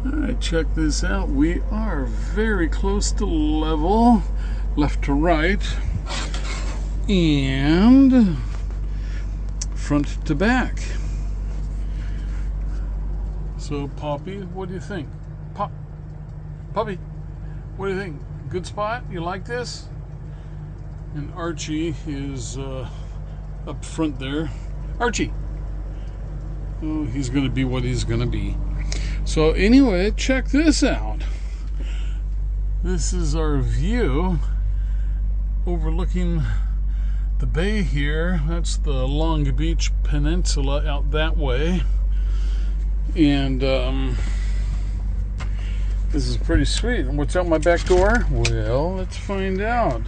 Alright, check this out. We are very close to level, left to right, and front to back. So, Poppy, what do you think? Puppy, what do you think? Good spot? You like this? And Archie is up front there. Archie! Oh, he's going to be what he's going to be. So anyway, check this out. This is our view overlooking the bay here. That's the Long Beach Peninsula out that way. And this is pretty sweet. And what's out my back door? Well, let's find out.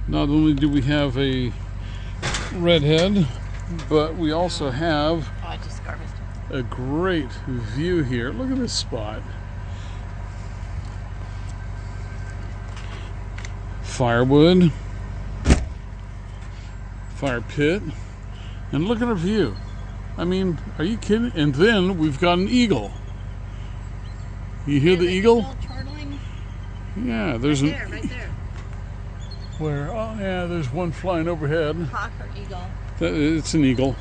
Not only do we have a redhead, but we also have a great view here. Look at this spot. Firewood, fire pit, and look at our view. I mean, are you kidding? And then we've got an eagle. You hear the eagle? Yeah, there's right there. Where? Oh yeah, there's one flying overhead. Hawk or eagle? It's an eagle.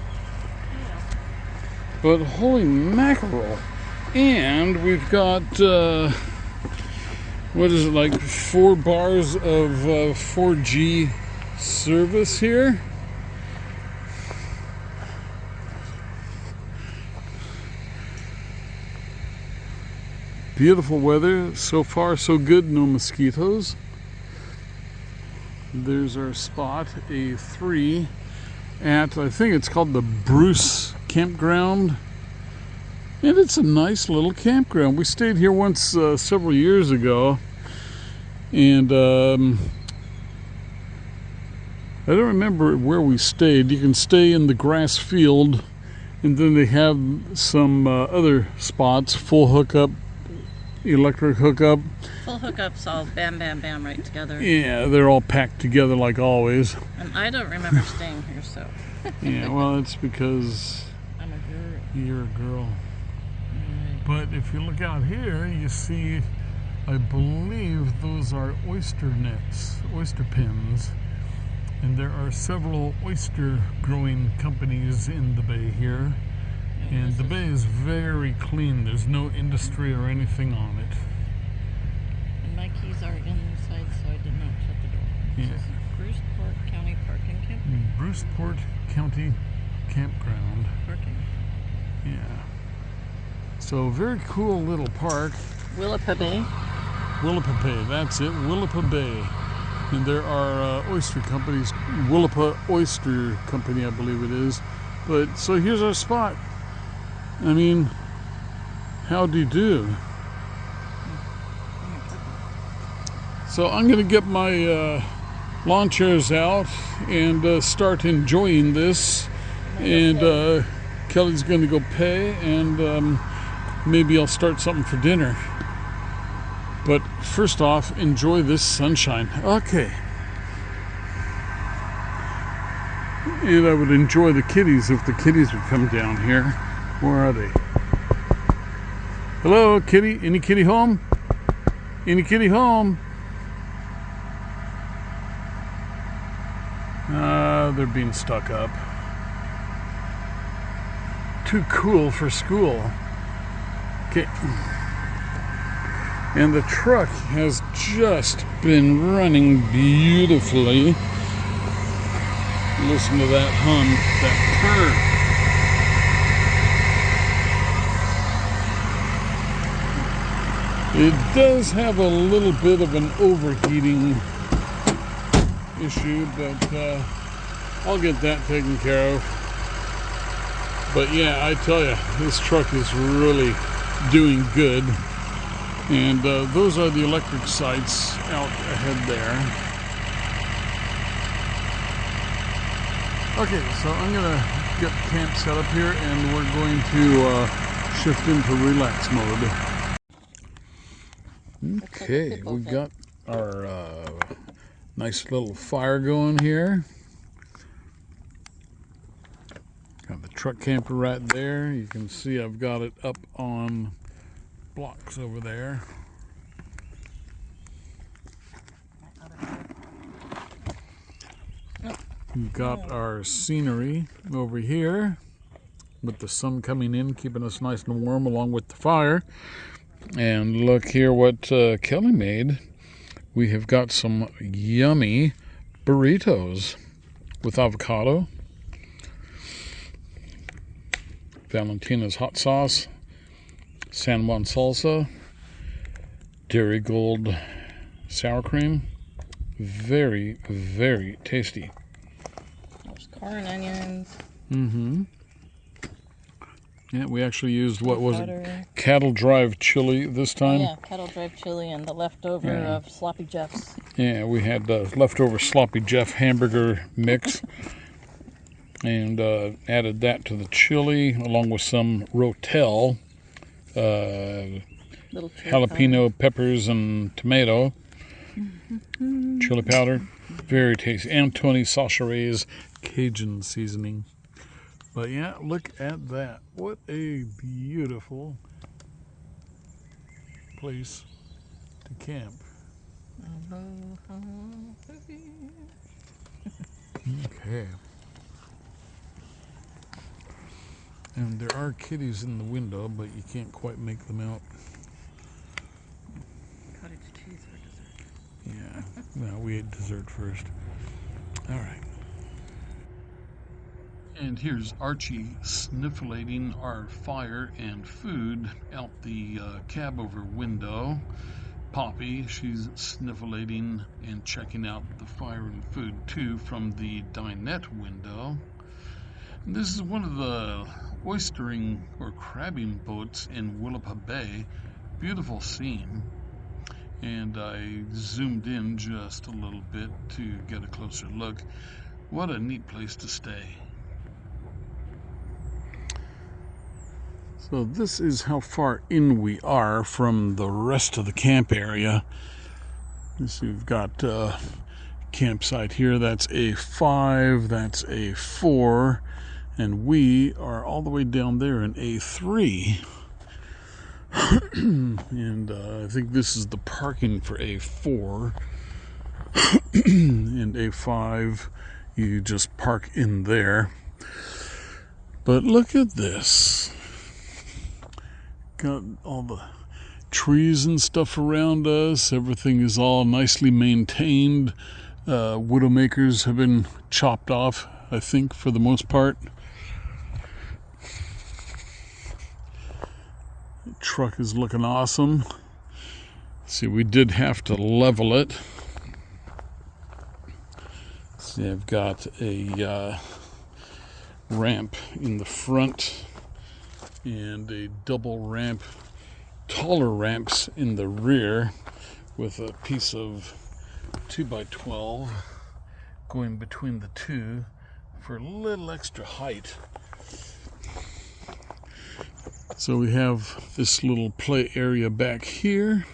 But holy mackerel. And we've got, what is it, like 4 bars of 4G service here? Beautiful weather. So far, so good. No mosquitoes. There's our spot, A3, at, I think it's called the Bruce Campground, and it's a nice little campground. We stayed here once several years ago, and I don't remember where we stayed. You can stay in the grass field, and then they have some other spots, full hookup, electric hookup. Full hookups all bam, bam, bam right together. Yeah, they're all packed together like always. And I don't remember staying here, so. Yeah, well, it's because I'm a girl. You're a girl. Right. But if you look out here, you see, I believe those are oyster nets, oyster pens. And there are several oyster growing companies in the bay here. And the bay is very clean. There's no industry or anything on it. And my keys are inside, so I did not shut the door. Yeah. This is Bruceport County Park and Campground. Bruceport County Campground. Parking. Yeah. So very cool little park. Willapa Bay. Willapa Bay, that's it, Willapa Bay. And there are oyster companies, Willapa Oyster Company, I believe it is. But so here's our spot. I mean, how do you do? So I'm going to get my lawn chairs out and start enjoying this. And Kelly's going to go pay, and maybe I'll start something for dinner. But first off, enjoy this sunshine. Okay. And I would enjoy the kitties if the kitties would come down here. Where are they? Hello, kitty. Any kitty home? Any kitty home? They're being stuck up. Too cool for school. Okay. And the truck has just been running beautifully. Listen to that hum, that purr. It does have a little bit of an overheating issue, but I'll get that taken care of. But yeah, I tell you, this truck is really doing good. And those are the electric sites out ahead there. Okay, so I'm going to get the camp set up here, and we're going to shift into relax mode. Okay, we got our nice little fire going here. Got the truck camper right there. You can see I've got it up on blocks over there. We've got our scenery over here with the sun coming in, keeping us nice and warm along with the fire. And look here what Kelly made. We have got some yummy burritos with avocado, Valentina's hot sauce, San Juan salsa, Dairy Gold sour cream. Very, very tasty. There's corn, onions. Mm-hmm. Yeah, we actually used, what was Butter. it? Cattle Drive chili this Oh, time. yeah, Kettle Drive chili and the leftover of Sloppy Jeff's. Yeah, we had leftover Sloppy Jeff hamburger mix and added that to the chili along with some Rotel, Little jalapeno peppers and tomato, chili powder. Very tasty. And Tony Saucheray's Cajun seasoning. But yeah, look at that. What a beautiful place to camp. Okay. And there are kitties in the window, but you can't quite make them out. Cottage cheese for dessert. Yeah, well, we ate dessert first. All right. And here's Archie sniffling our fire and food out the cab over window. Poppy, she's sniffling and checking out the fire and food too from the dinette window. And this is one of the oystering or crabbing boats in Willapa Bay. Beautiful scene. And I zoomed in just a little bit to get a closer look. What a neat place to stay. So this is how far in we are from the rest of the camp area. So we've got campsite here. That's A5, that's A4, and we are all the way down there in A3. And I think this is the parking for A4. And A5, you just park in there. But look at this. Got all the trees and stuff around us. Everything is all nicely maintained. Widowmakers have been chopped off, I think, for the most part. The truck is looking awesome. See, we did have to level it. See, I've got a ramp in the front and a double ramp, taller ramps in the rear with a piece of 2x12 going between the two for a little extra height. So we have this little play area back here.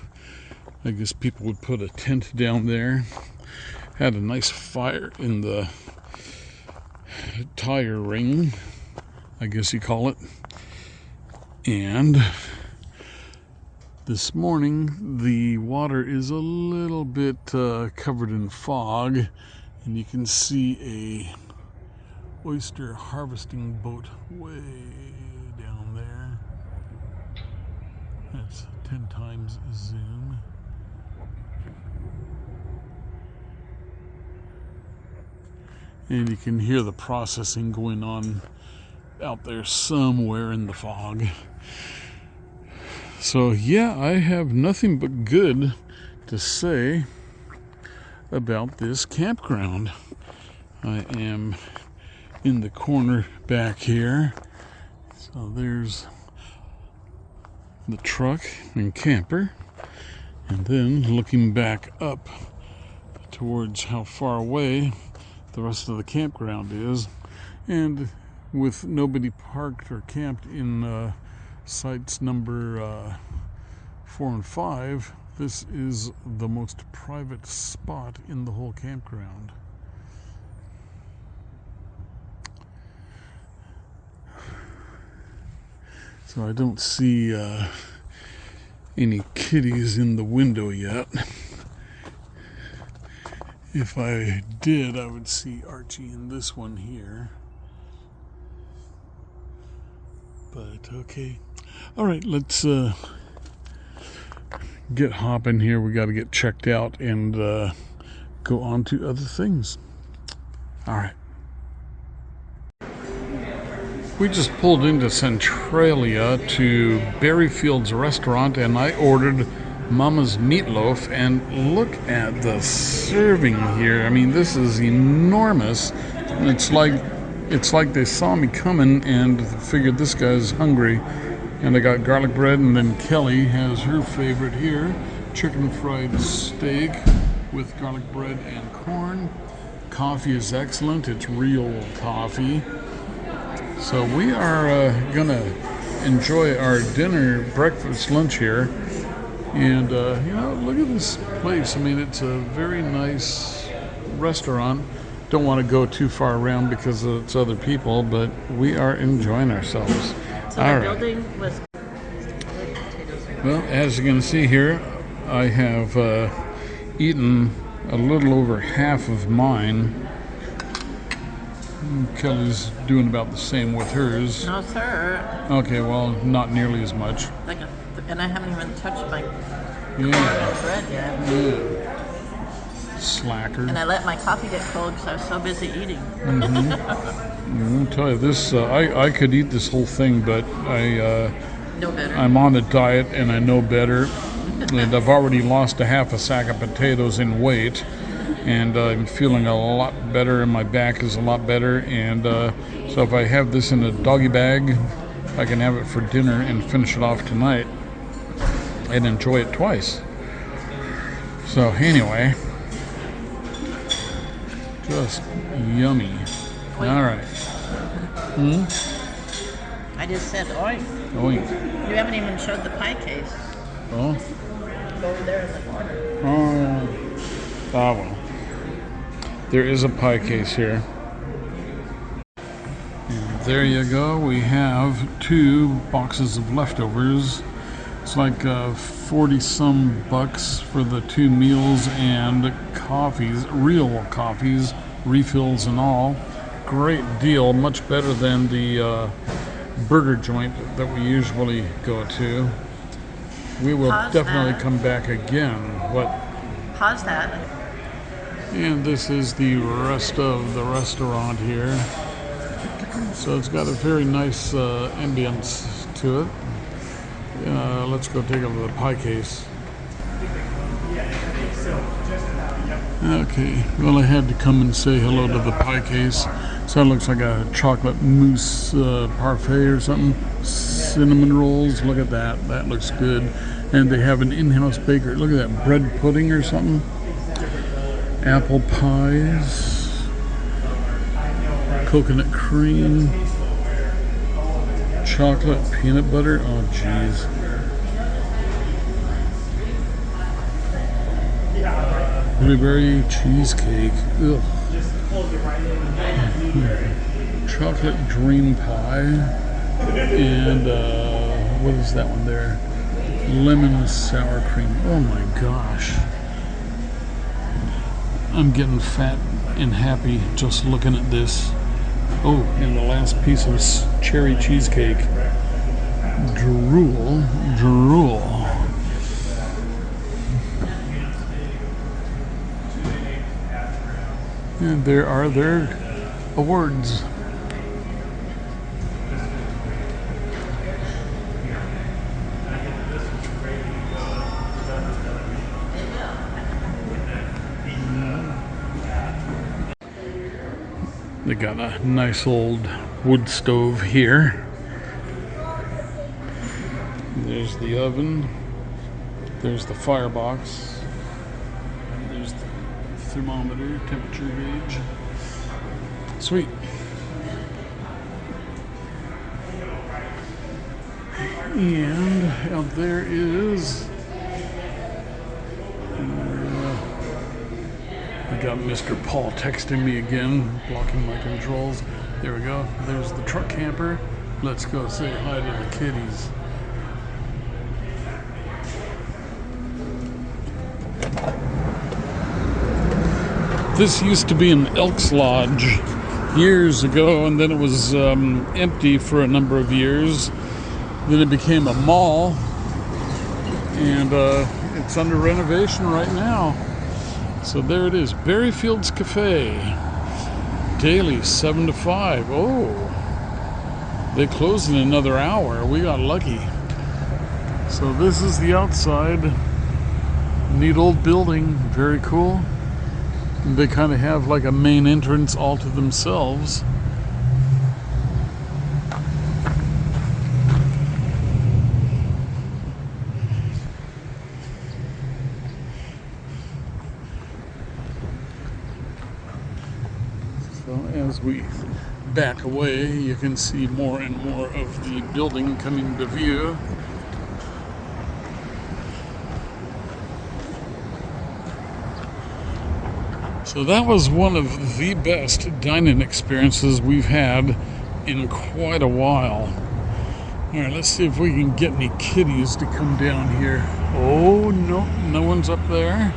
I guess people would put a tent down there. Had a nice fire in the tire ring, I guess you call it. And this morning the water is a little bit covered in fog, and you can see a oyster harvesting boat way down there. That's 10 times zoom. And you can hear the processing going on out there somewhere in the fog. So yeah, I have nothing but good to say about this campground. I am in the corner back here. So there's the truck and camper. And then looking back up towards how far away the rest of the campground is. And with nobody parked or camped in sites number 4 and 5, this is the most private spot in the whole campground. So I don't see any kitties in the window yet. If I did, I would see Archie in this one here. But okay. All right, let's get hopping here. We got to get checked out and go on to other things. All right. We just pulled into Centralia to Berryfield's restaurant, and I ordered Mama's meatloaf, and look at the serving here. I mean, this is enormous. It's like they saw me coming and figured this guy's hungry. And I got garlic bread, and then Kelly has her favorite here, chicken fried steak with garlic bread and corn. Coffee is excellent. It's real coffee. So we are gonna enjoy our dinner, breakfast, lunch here. And you know, look at this place. I mean, it's a very nice restaurant. Don't want to go too far around because it's other people, but we are enjoying ourselves. So all the right. building was. Well, as you can see here, I have eaten a little over half of mine. Kelly's doing about the same with hers. No, sir. Okay, well, not nearly as much. And I haven't even touched my Yeah. bread yet. Yeah. Slacker. And I let my coffee get cold because I was so busy eating. I'll tell you this, I could eat this whole thing, but No better. I'm on a diet and I know better. And I've already lost a half a sack of potatoes in weight. And I'm feeling a lot better, and my back is a lot better. And so if I have this in a doggy bag, I can have it for dinner and finish it off tonight and enjoy it twice. So anyway, just yummy. Wait. All right. I just said, oink. Oink. You haven't even showed the pie case. Oh. Go over there in the corner. Oh. Ah, well. There is a pie case here. And there you go. We have 2 boxes of leftovers. It's like 40-some bucks for the 2 meals and coffees, real coffees, refills and all. Great deal. Much better than the burger joint that we usually go to. We will definitely come back again. What? Pause that. And this is the rest of the restaurant here. So it's got a very nice ambience to it. Let's go take a look at the pie case. Okay, well, I had to come and say hello to the pie case. So it looks like a chocolate mousse parfait or something. Cinnamon rolls, look at that. That looks good. And they have an in-house bakery. Look at that, bread pudding or something. Apple pies, coconut cream, chocolate peanut butter. Oh, jeez. Blueberry cheesecake. Ugh. Chocolate dream pie. And what is that one there? Lemon sour cream. Oh my gosh. I'm getting fat and happy just looking at this. Oh, and the last piece of cherry cheesecake. Drool, drool. And there are their awards. They got a nice old wood stove here. There's the oven. There's the firebox. There's the thermometer, temperature gauge. Sweet. And out there is I got Mr. Paul texting me again, blocking my controls. There we go. There's the truck camper. Let's go say hi to the kitties. This used to be an Elks Lodge years ago, and then it was empty for a number of years. Then it became a mall, and it's under renovation right now. So there it is, Berryfields Cafe, daily 7 to 5. Oh, they close in another hour. We got lucky. So this is the outside. Neat old building, very cool. And they kind of have like a main entrance all to themselves. So as we back away, you can see more and more of the building coming to view. So that was one of the best dining experiences we've had in quite a while. All right, let's see if we can get any kitties to come down here. Oh, no, no one's up there.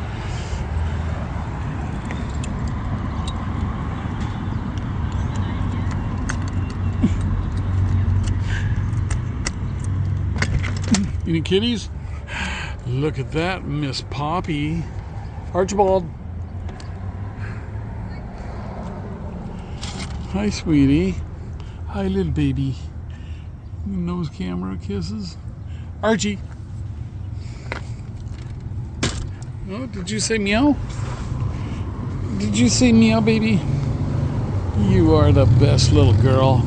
Any kitties? Look at that, Miss Poppy. Archibald. Hi, sweetie. Hi, little baby. Nose camera kisses. Archie. Oh, did you say meow? Did you say meow, baby? You are the best little girl.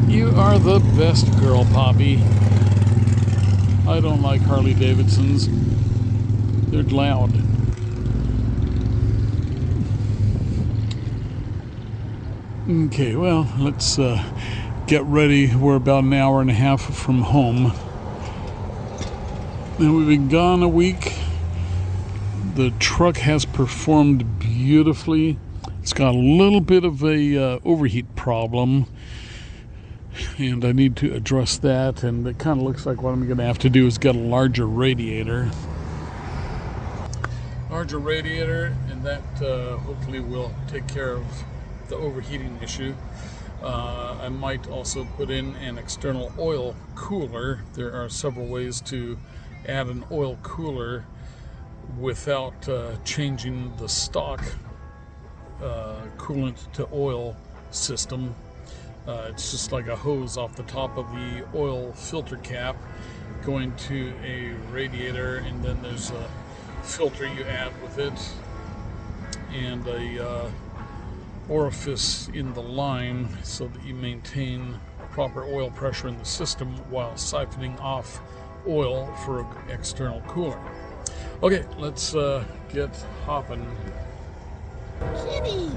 You are the best girl, Poppy. I don't like Harley Davidsons. They're loud. Okay, well, let's get ready. We're about an hour and a half from home. And we've been gone a week. The truck has performed beautifully. It's got a little bit of a overheat problem, and I need to address that. And it kind of looks like what I'm going to have to do is get a larger radiator. Larger radiator, and that hopefully will take care of the overheating issue. I might also put in an external oil cooler. There are several ways to add an oil cooler without changing the stock coolant to oil system. It's just like a hose off the top of the oil filter cap going to a radiator, and then there's a filter you add with it, and a orifice in the line so that you maintain proper oil pressure in the system while siphoning off oil for an external cooler. Okay, let's get hopping. Kitty!